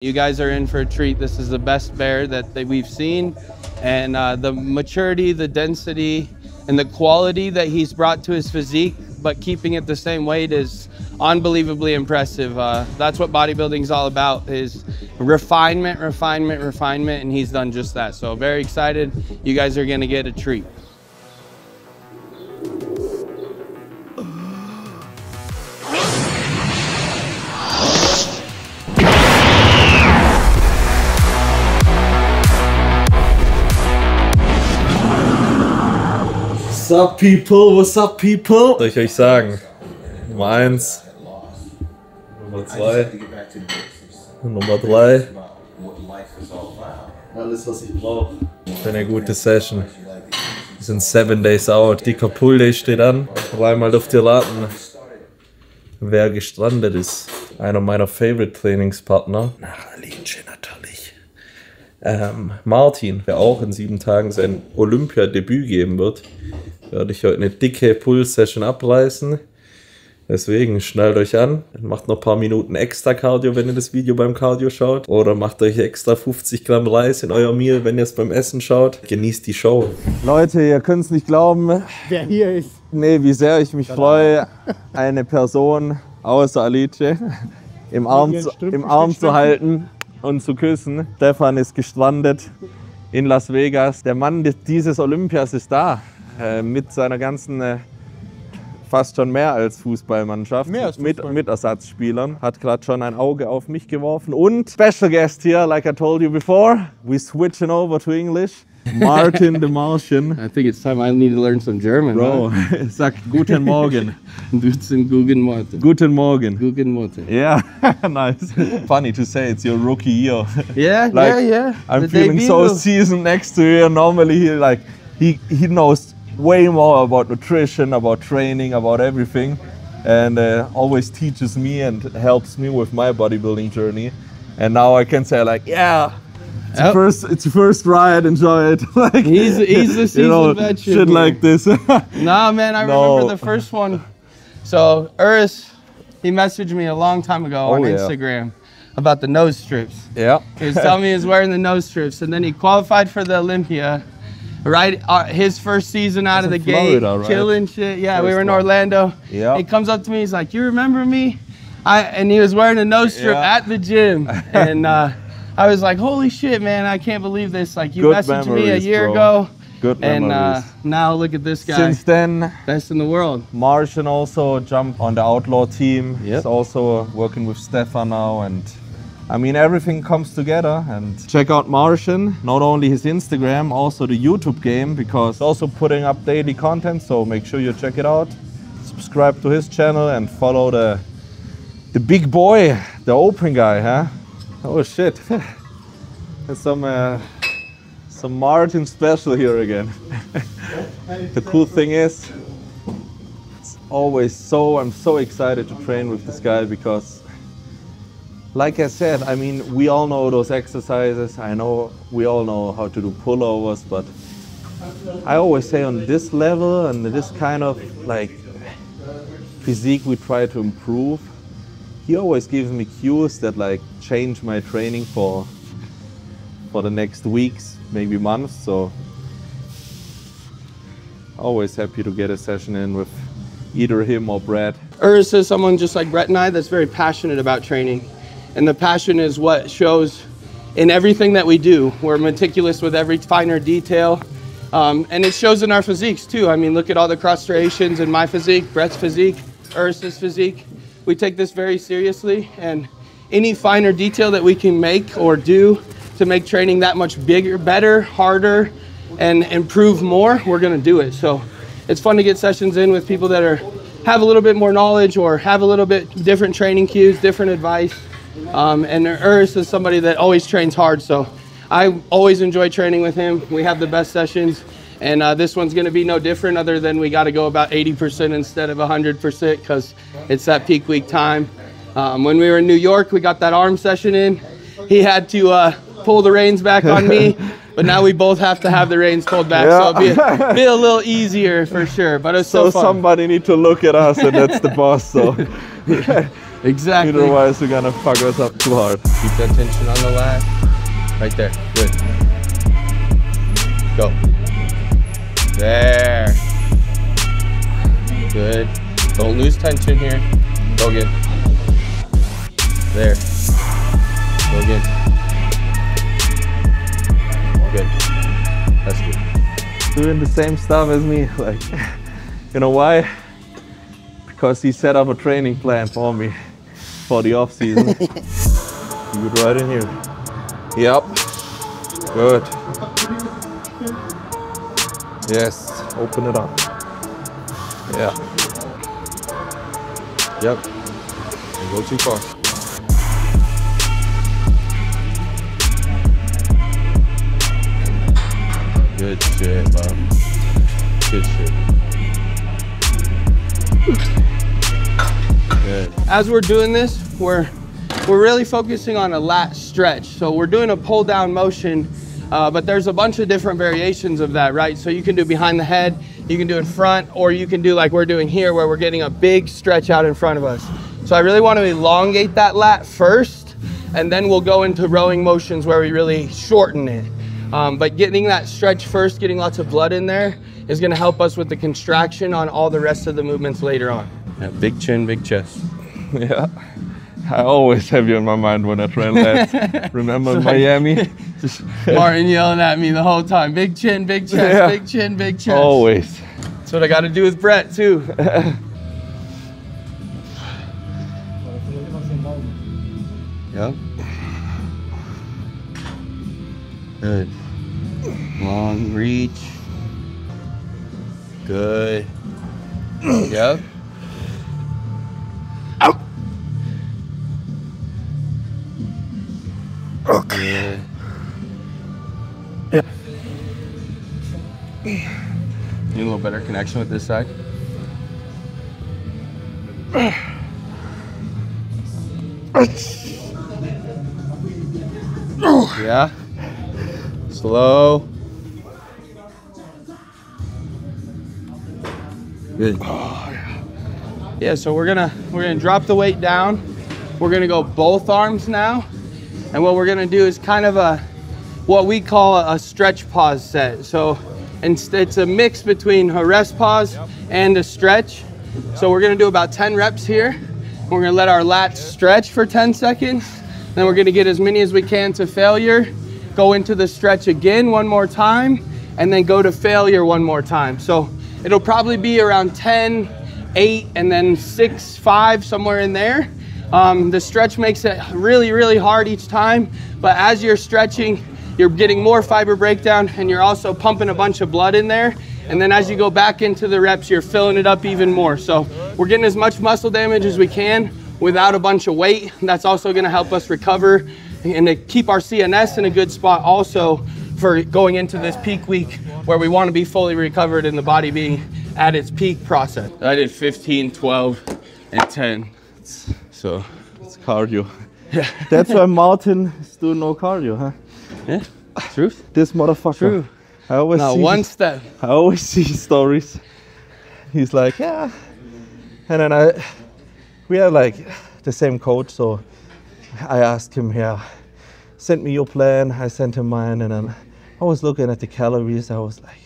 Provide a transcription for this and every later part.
You guys are in for a treat. This is the best bear that we've seen, and the maturity, the density, and the quality that he's brought to his physique, but keeping it the same weight is unbelievably impressive. That's what bodybuilding is all about, is refinement, refinement, refinement, and he's done just that. So very excited. You guys are gonna get a treat. What's up, people? What's up, people? Soll ich euch sagen? Nummer 1, Nummer 2, Nummer 3. Alles, was ich brauche. Für eine gute Session. Wir sind 7 days out. Dicker Pull Day steht an. Einmal dürft ihr raten, wer gestrandet ist. Einer meiner Favorite Trainingspartner. Nach Alice natürlich. Martin, der auch in 7 Tagen sein Olympia-Debüt geben wird, werde ich heute eine dicke Pull-Session abreißen. Deswegen schnallt euch an, macht noch ein paar Minuten extra Cardio, wenn ihr das Video beim Cardio schaut. Oder macht euch extra 50 Gramm Reis in euer Meal, wenn ihr es beim Essen schaut. Genießt die Show. Leute, ihr könnt es nicht glauben, wer hier ist. Nee, wie sehr ich mich freue, eine Person außer Alice im Arm zu halten und zu küssen. Stefan ist gestrandet in Las Vegas. Der Mann dieses Olympias ist da. Mit seiner ganzen, fast schon mehr als Fußballmannschaft, mit Ersatzspielern. Hat gerade schon ein Auge auf mich geworfen. Und Special Guest here, like I told you before, we switching over to English. Martin the Martian. I think it's time I need to learn some German. Bro, sag Guten Morgen. Guten Morgen. Guten Morgen. Guten Morgen. Yeah, nice. Funny to say, it's your rookie year. Yeah, like, yeah. I'm feeling so seasoned next to you. Normally he knows way more about nutrition, about training, about everything, and always teaches me and helps me with my bodybuilding journey. And now I can say like, yeah, it's the first ride, enjoy it. Like, he's the seasoned veteran. Shit like this. Nah, man, I remember the first one. So Urs, he messaged me a long time ago on Instagram about the nose strips. Yeah. He was telling me he was wearing the nose strips, and then he qualified for the Olympia. Right, his first season out of the gate, right? Chilling shit. Yeah, we were in Orlando. Yeah. He comes up to me, he's like, "You remember me?" And he was wearing a nose strip at the gym, and I was like, "Holy shit, man! I can't believe this! Like, you messaged me a year ago." Good memories. And now look at this guy. Since then, best in the world. Martian also jumped on the Outlaw team. Yep. He's also working with Stefan now, and I mean, everything comes together. And check out Martian, not only his Instagram, also the YouTube game, because he's also putting up daily content, so make sure you check it out. Subscribe to his channel and follow the big boy, the open guy, huh? Oh shit. There's some Martin special here again. The cool thing is, it's always I'm so excited to train with this guy because, like I said, I mean, we all know those exercises. I know we all know how to do pullovers, but I always say on this level and this kind of like physique we try to improve, he always gives me cues that like change my training for the next weeks, maybe months. So always happy to get a session in with either him or Brad. Urs is someone just like Brett and I that's very passionate about training. And the passion is what shows in everything that we do. We're meticulous with every finer detail. And it shows in our physiques too. I mean, look at all the cross striations in my physique, Brett's physique, Urs's physique. We take this very seriously, and any finer detail that we can make or do to make training that much bigger, better, harder, and improve more, we're gonna do it. So it's fun to get sessions in with people that have a little bit more knowledge or have a little bit different training cues, different advice. And Urs is somebody that always trains hard, so I always enjoy training with him. We have the best sessions, and this one's gonna be no different, other than we gotta go about 80% instead of 100% because it's that peak week time. When we were in New York, we got that arm session in. He had to pull the reins back on me, but now we both have to have the reins pulled back, so it'll be a little easier for sure, but it's so fun. Somebody need to look at us, and that's the boss, so. Exactly. Otherwise, we're gonna fuck us up too hard. Keep that tension on the lat. Right there. Good. Go. There. Good. Don't lose tension here. Go again. There. Go again. Good. That's good. Doing the same stuff as me. Like, you know why? Because he set up a training plan for me for the off season. You would right in here. Yep. Good. Yes. Open it up. Yeah. Yep. Don't go too far. Good shit, bro. Good shit. Good. As we're doing this, we're really focusing on a lat stretch. So we're doing a pull down motion, but there's a bunch of different variations of that, right? So you can do behind the head, you can do in front, or you can do like we're doing here where we're getting a big stretch out in front of us. So I really want to elongate that lat first, and then we'll go into rowing motions where we really shorten it. But getting that stretch first, getting lots of blood in there is going to help us with the contraction on all the rest of the movements later on. Yeah, big chin, big chest. Yeah. I always have you in my mind when I train lats. Remember in Miami? Martin yelling at me the whole time. Big chin, big chest, Yeah. big chin, big chest. Always. That's what I got to do with Brett too. Yep. Good. Long reach. Good. Yep. Out. Okay. Yeah. Need a little better connection with this side. Yeah. Slow. Good. Yeah, so we're gonna drop the weight down. We're gonna go both arms now. And what we're gonna do is kind of what we call a stretch pause set. So it's a mix between a rest pause and a stretch. So we're gonna do about 10 reps here. We're gonna let our lats stretch for 10 seconds. Then we're gonna get as many as we can to failure, go into the stretch again one more time, and then go to failure one more time. So it'll probably be around 10, 8, and then 6, 5, somewhere in there. The stretch makes it really, really hard each time, but as you're stretching, you're getting more fiber breakdown and you're also pumping a bunch of blood in there. And then as you go back into the reps, you're filling it up even more. So we're getting as much muscle damage as we can without a bunch of weight. That's also gonna help us recover and to keep our CNS in a good spot also for going into this peak week where we wanna be fully recovered and the body being at its peak process. I did 15, 12, and 10. So It's cardio. yeah. That's why Martin is doing no cardio, huh? Yeah, truth. This motherfucker. True. I always Now see one step. I always see stories. He's like, yeah. And then we are like the same coach, so I asked him, yeah, send me your plan. I sent him mine, and then I was looking at the calories. I was like,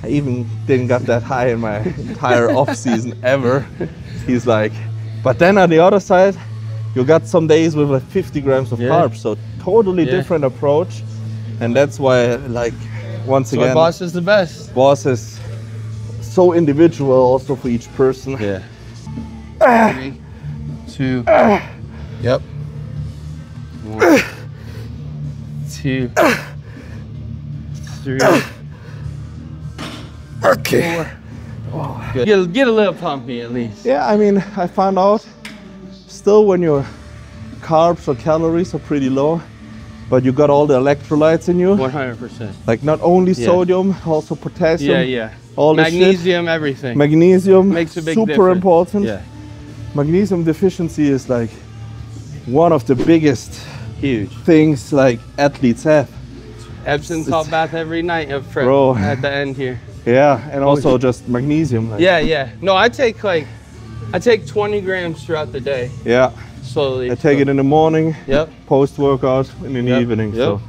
I even didn't got that high in my entire off season ever. He's like, but then on the other side, you got some days with like 50 grams of carbs, so totally different approach. And that's why, like, once again, Boss is the best. Boss is so individual also for each person. Yeah. 3, 2. Yep. 1, 2, 3. Okay. 4. Good. Get a little pumpy at least. Yeah, I mean, I found out still when your carbs or calories are pretty low, but you got all the electrolytes in you. 100%. Like not only sodium, also potassium. Yeah. All the Magnesium, everything. Magnesium, Makes a big super difference. important. Yeah. Magnesium deficiency is like one of the biggest Huge. things like athletes have. Epsom salt bath every night up front. Bro. At the end here. Yeah, and also just magnesium. Like, Yeah. No, I take like I take 20 grams throughout the day, Yeah. slowly. I take it in the morning, Yep. post-workout, and in the Yep. evening. Yep. So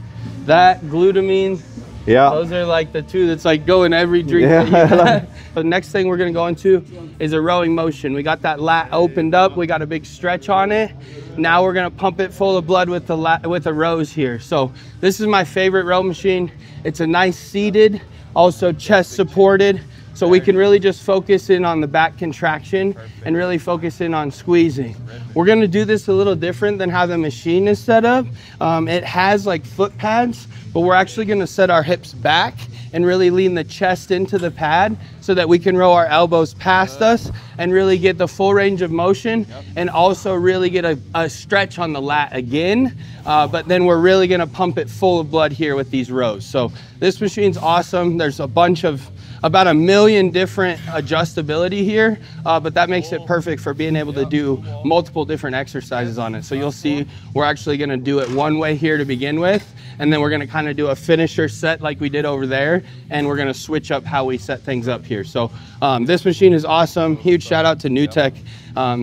That, glutamine, yeah. those are like the two that's like go in every drink that you Yeah. have. The next thing we're gonna go into is a rowing motion. We got that lat opened up, we got a big stretch on it. Now we're gonna pump it full of blood with the rows here. So this is my favorite row machine. It's a nice seated, also chest supported. So we can really just focus in on the back contraction and really focus in on squeezing. We're gonna do this a little different than how the machine is set up. It has like foot pads, but we're actually gonna set our hips back and really lean the chest into the pad so that we can row our elbows past us and really get the full range of motion and also really get a stretch on the lat again. But then we're really gonna pump it full of blood here with these rows. So this machine's awesome. There's a bunch of about 1 million different adjustability here, but that makes it perfect for being able to do multiple different exercises on it. So you'll see we're actually gonna do it one way here to begin with, and then we're gonna kind of do a finisher set like we did over there, and we're gonna switch up how we set things up here. So this machine is awesome. Huge shout out to NewTek.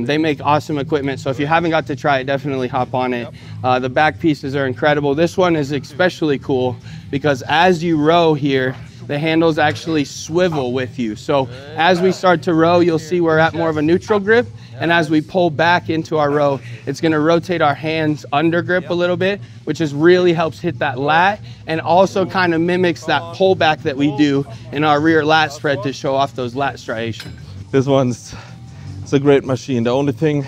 They make awesome equipment, so if you haven't got to try it, definitely hop on it. The back pieces are incredible. This one is especially cool because as you row here, the handles actually swivel with you. So as we start to row, you'll see we're at more of a neutral grip. And as we pull back into our row, it's gonna rotate our hands under grip a little bit, which is really helps hit that lat and also kind of mimics that pullback that we do in our rear lat spread to show off those lat striations. This it's a great machine. The only thing,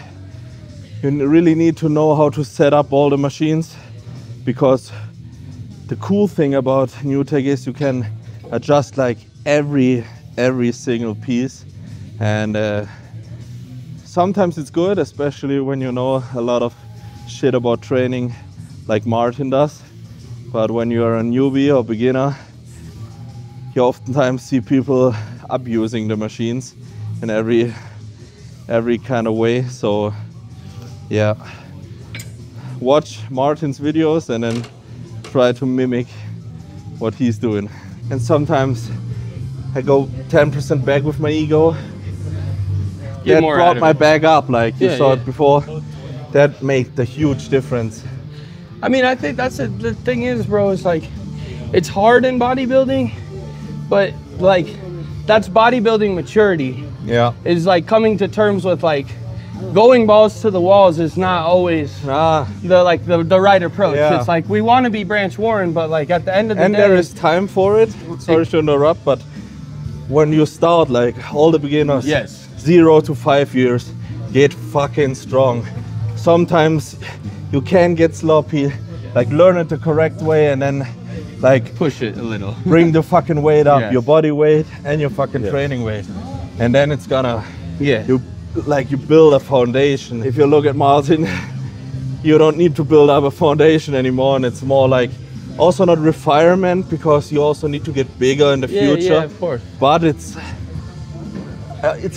you really need to know how to set up all the machines, because the cool thing about NewTek is you can adjust like every single piece, and sometimes it's good, especially when you know a lot of shit about training like Martin does. But when you're a newbie or beginner, you oftentimes see people abusing the machines in every kind of way. So yeah, watch Martin's videos and then try to mimic what he's doing. And sometimes I go 10% back with my ego. That brought my back up, like you saw it before. That made the huge difference. I mean, I think that's the thing is, bro, it's like, it's hard in bodybuilding, but like, that's bodybuilding maturity. Yeah. Is like coming to terms with like, going balls to the walls is not always the right approach. Yeah. It's like, we want to be Branch Warren, but like at the end of the day. And there is time for it. Sorry to interrupt, but when you start, like all the beginners, 0 to 5 years, get fucking strong. Sometimes you can get sloppy, like learn it the correct way and then like push it a little. Bring the fucking weight up, your body weight and your fucking training weight. And then it's gonna, you build a foundation. If you look at Martin, you don't need to build up a foundation anymore, and it's more like also not refinement, because you also need to get bigger in the future. Yeah, of course. But it's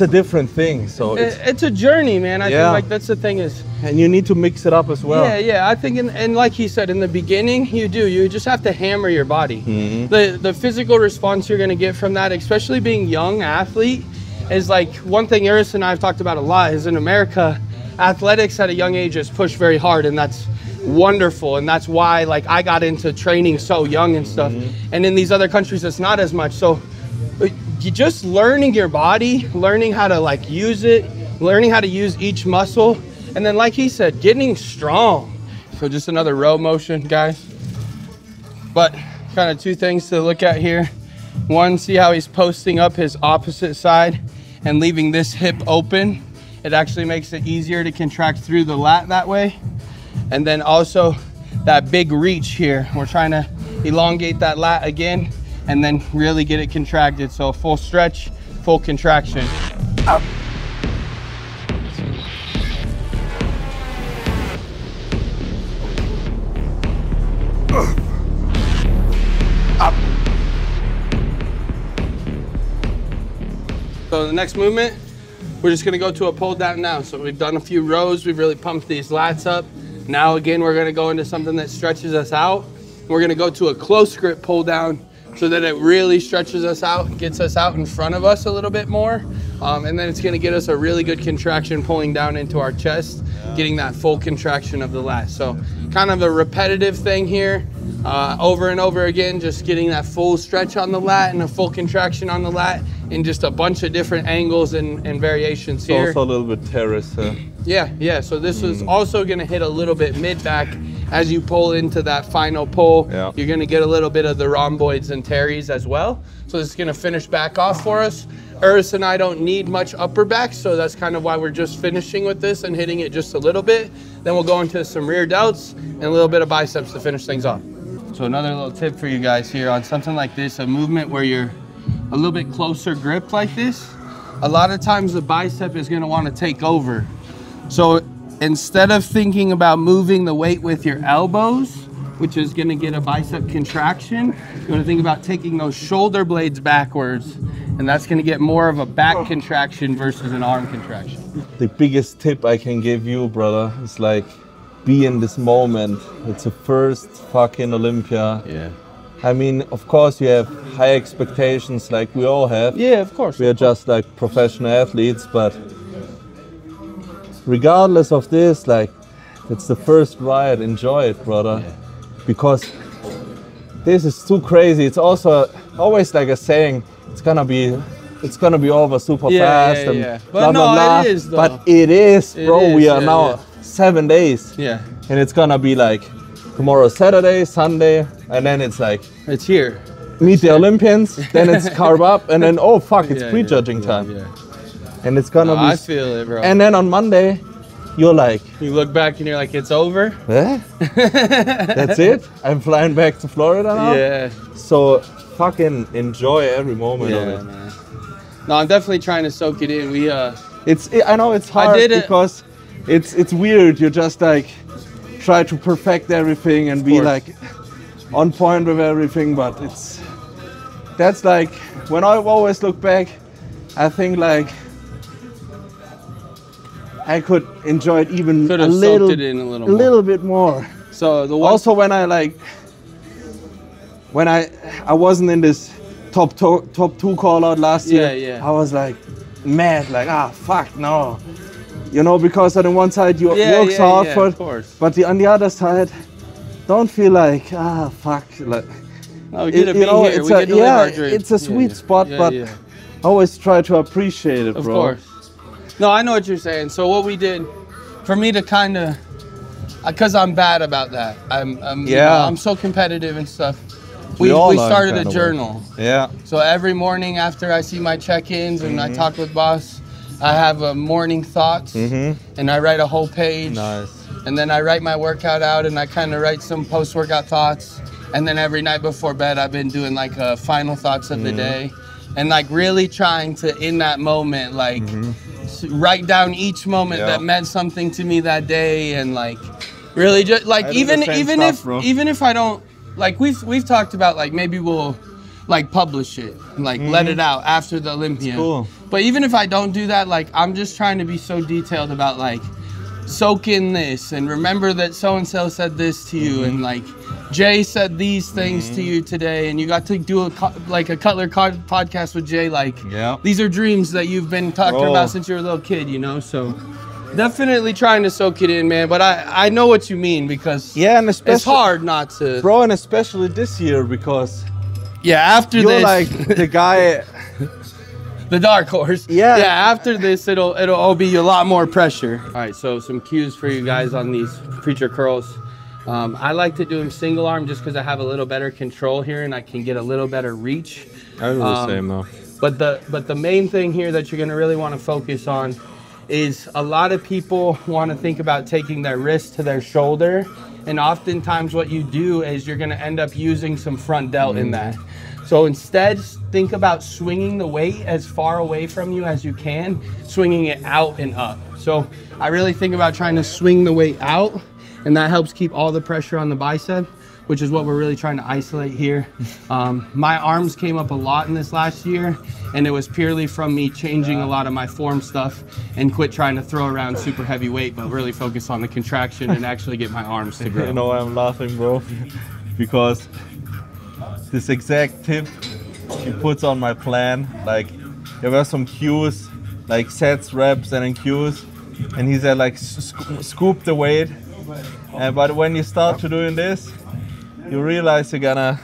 a different thing. So it's a journey, man. I think like that's the thing is. And you need to mix it up as well. Yeah. I think, and like he said, in the beginning, you just have to hammer your body. The physical response you're gonna get from that, especially being young athlete, is like one thing Iris and I have talked about a lot is in America, athletics at a young age is pushed very hard, and that's wonderful. And that's why like I got into training so young and stuff. And in these other countries, it's not as much. So you just learning your body, learning how to like use it, learning how to use each muscle. And then like he said, getting strong. So just another row motion, guys. But kind of two things to look at here. One, see how he's posting up his opposite side and leaving this hip open. It actually makes it easier to contract through the lat that way. And then also that big reach here. We're trying to elongate that lat again and then really get it contracted. So full stretch, full contraction. Up. Up. So the next movement, we're just gonna go to a pull down now. So we've done a few rows, we've really pumped these lats up. Now again, we're gonna go into something that stretches us out. We're gonna go to a close grip pull down so that it really stretches us out and gets us out in front of us a little bit more. And then it's gonna get us a really good contraction pulling down into our chest, getting that full contraction of the lat. So kind of a repetitive thing here, over and over again, just getting that full stretch on the lat and a full contraction on the lat in just a bunch of different angles and variations here. Also a little bit terrace. Yeah. So this is also gonna hit a little bit mid-back. As you pull into that final pull, you're gonna get a little bit of the rhomboids and teres as well. So this is gonna finish back off for us. Urs and I don't need much upper back, so that's kind of why we're just finishing with this and hitting it just a little bit. Then we'll go into some rear delts and a little bit of biceps to finish things off. So another little tip for you guys here on something like this, a movement where you're a little bit closer grip like this, a lot of times the bicep is gonna wanna take over. So instead of thinking about moving the weight with your elbows, which is gonna get a bicep contraction, you wanna think about taking those shoulder blades backwards, and that's gonna get more of a back contraction versus an arm contraction. The biggest tip I can give you, brother, is like, be in this moment. It's the first fucking Olympia. Yeah. I mean, of course you have high expectations like we all have. Yeah, of course. We are just like professional athletes, but regardless of this, like, it's the first ride, enjoy it, brother. Yeah. Because this is too crazy. It's also always like a saying, it's gonna be over super fast and blah, but blah, blah. It is, though. But it is, bro. We are now 7 days. Yeah. And it's gonna be like tomorrow Saturday, Sunday, and then it's like it's here. Meet the Olympians, then it's carb up, and then oh fuck, it's prejudging time. Yeah. And it's gonna be. I feel it, bro. And then on Monday, you're like, you look back and you're like, it's over. eh? That's it? I'm flying back to Florida now? Yeah. So fucking enjoy every moment of it. Man. No, I'm definitely trying to soak it in. I know it's hard because it's weird. You just like try to perfect everything and be like on point with everything, but that's like when I always look back, I think like I could enjoy it even a little bit more. So also when I wasn't in this top two call out last year, I was like mad, like fuck no, you know, because on the one side you work hard for it, but on the other side, don't feel like fuck, like no, we get to be here. It's we get to live our dream. It's a sweet spot, but I always try to appreciate it, bro. Of course. No, I know what you're saying. So what we did, for me to kind of, because I'm bad about that. I'm so competitive and stuff. We started a journal. Yeah. So every morning after I see my check-ins and I talk with boss, I have a morning thoughts and I write a whole page. Nice. And then I write my workout out and I kind of write some post-workout thoughts. And then every night before bed, I've been doing like final thoughts of the day. And like really trying to, in that moment, like write down each moment that meant something to me that day. And like really just like, even if I don't, like we've talked about like maybe we'll like publish it and like let it out after the Olympia. Cool. But even if I don't do that, like I'm just trying to be so detailed about like soak in this and remember that so-and-so said this to you and like Jay said these things to you today and you got to do a Cutler podcast with Jay. Like these are dreams that you've been talking about since you were a little kid, you know? So definitely trying to soak it in, man. But I know what you mean because and especially, it's hard not to. Bro, and especially this year because after you're this, like the guy. The dark horse. Yeah, after this, it'll all be a lot more pressure. All right, so some cues for you guys on these preacher curls. I like to do them single arm just because I have a little better control here and I can get a little better reach. I do the same though. But the main thing here that you're gonna really want to focus on is a lot of people want to think about taking their wrist to their shoulder, and oftentimes what you do is you're gonna end up using some front delt in that. So instead, think about swinging the weight as far away from you as you can, swinging it out and up. So I really think about trying to swing the weight out, and that helps keep all the pressure on the bicep, which is what we're really trying to isolate here. My arms came up a lot in this last year, and it was purely from me changing a lot of my form stuff and quit trying to throw around super heavy weight, but really focus on the contraction and actually get my arms to grow. You know why I'm laughing, bro? Because this exact tip he puts on my plan. Like there were some cues, like sets, reps, and then cues, and he said like scoop the weight. But when you start to doing this, you realize you're gonna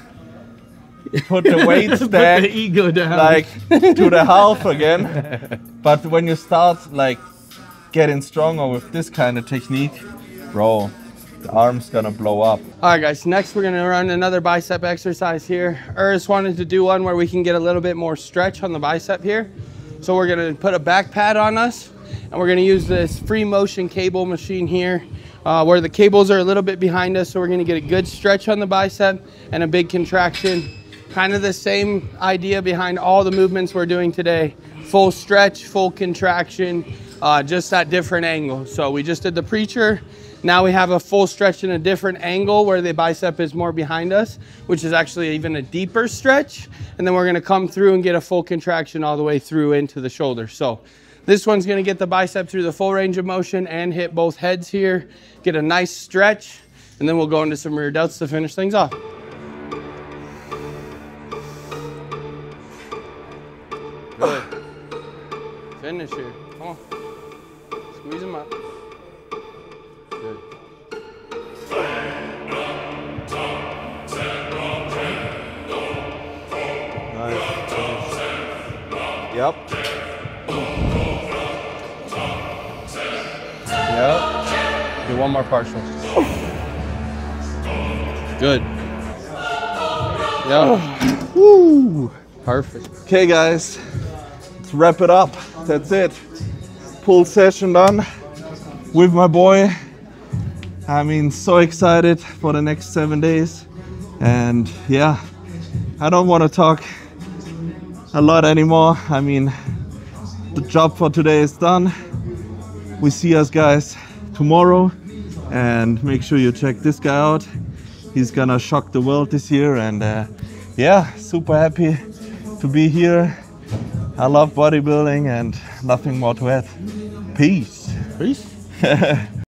put the weight stack the ego down. like to the half again. But when you start like getting stronger with this kind of technique, bro, the arm's gonna blow up. All right, guys, next we're gonna run another bicep exercise here. Urs wanted to do one where we can get a little bit more stretch on the bicep here. So we're gonna put a back pad on us, and we're gonna use this free motion cable machine here, where the cables are a little bit behind us. So we're gonna get a good stretch on the bicep and a big contraction. Kind of the same idea behind all the movements we're doing today. Full stretch, full contraction, just at different angles. So we just did the preacher. Now we have a full stretch in a different angle where the bicep is more behind us, which is actually even a deeper stretch. And then we're gonna come through and get a full contraction all the way through into the shoulder. So this one's gonna get the bicep through the full range of motion and hit both heads here, get a nice stretch, and then we'll go into some rear delts to finish things off. Good. Finish here. Come on. Squeeze them up. Good. Nice. Yep. Yep. Do one more partial. Good. Yep. Woo. Perfect. Okay, guys, let's wrap it up. That's it. Full session done with my boy. I mean, so excited for the next 7 days. And yeah, I don't want to talk a lot anymore. I mean, the job for today is done. We see us guys tomorrow, and make sure you check this guy out. He's gonna shock the world this year, and yeah, super happy to be here. I love bodybuilding and nothing more to add. Peace. Peace.